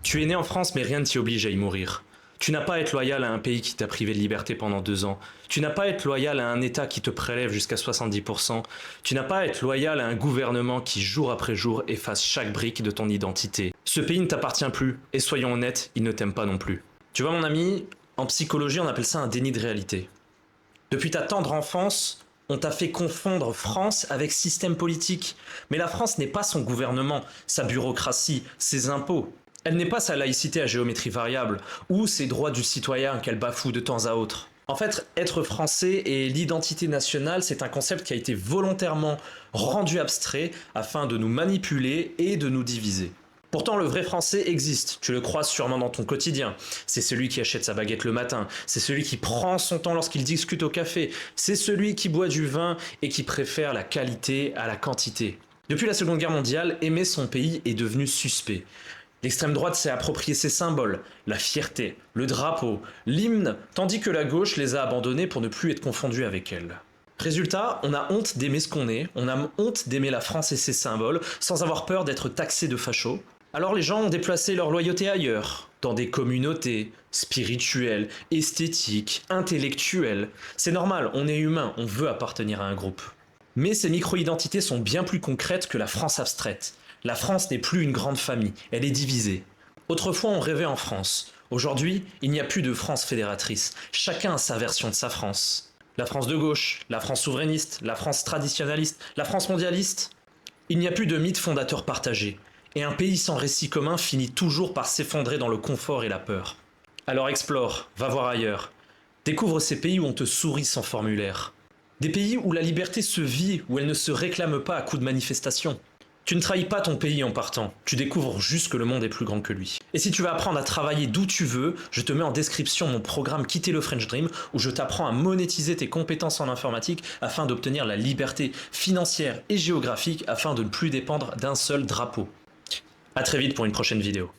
Tu es né en France, mais rien ne t'y oblige à y mourir. Tu n'as pas à être loyal à un pays qui t'a privé de liberté pendant 2 ans. Tu n'as pas à être loyal à un État qui te prélève jusqu'à 70%. Tu n'as pas à être loyal à un gouvernement qui, jour après jour, efface chaque brique de ton identité. Ce pays ne t'appartient plus, et soyons honnêtes, il ne t'aime pas non plus. Tu vois mon ami, en psychologie on appelle ça un déni de réalité. Depuis ta tendre enfance, on t'a fait confondre France avec système politique. Mais la France n'est pas son gouvernement, sa bureaucratie, ses impôts. Elle n'est pas sa laïcité à géométrie variable, ou ses droits du citoyen qu'elle bafoue de temps à autre. En fait, être français et l'identité nationale, c'est un concept qui a été volontairement rendu abstrait afin de nous manipuler et de nous diviser. Pourtant, le vrai français existe, tu le croises sûrement dans ton quotidien. C'est celui qui achète sa baguette le matin, c'est celui qui prend son temps lorsqu'il discute au café, c'est celui qui boit du vin et qui préfère la qualité à la quantité. Depuis la Seconde Guerre mondiale, aimer son pays est devenu suspect. L'extrême droite s'est approprié ses symboles, la fierté, le drapeau, l'hymne, tandis que la gauche les a abandonnés pour ne plus être confondue avec elle. Résultat, on a honte d'aimer ce qu'on est, on a honte d'aimer la France et ses symboles, sans avoir peur d'être taxé de facho. Alors les gens ont déplacé leur loyauté ailleurs, dans des communautés spirituelles, esthétiques, intellectuelles. C'est normal, on est humain, on veut appartenir à un groupe. Mais ces micro-identités sont bien plus concrètes que la France abstraite. La France n'est plus une grande famille, elle est divisée. Autrefois, on rêvait en France. Aujourd'hui, il n'y a plus de France fédératrice. Chacun a sa version de sa France. La France de gauche, la France souverainiste, la France traditionnaliste, la France mondialiste. Il n'y a plus de mythe fondateur partagé. Et un pays sans récit commun finit toujours par s'effondrer dans le confort et la peur. Alors explore, va voir ailleurs. Découvre ces pays où on te sourit sans formulaire. Des pays où la liberté se vit, où elle ne se réclame pas à coups de manifestations. Tu ne trahis pas ton pays en partant, tu découvres juste que le monde est plus grand que lui. Et si tu veux apprendre à travailler d'où tu veux, je te mets en description mon programme Quitter le French Dream où je t'apprends à monétiser tes compétences en informatique afin d'obtenir la liberté financière et géographique afin de ne plus dépendre d'un seul drapeau. A très vite pour une prochaine vidéo.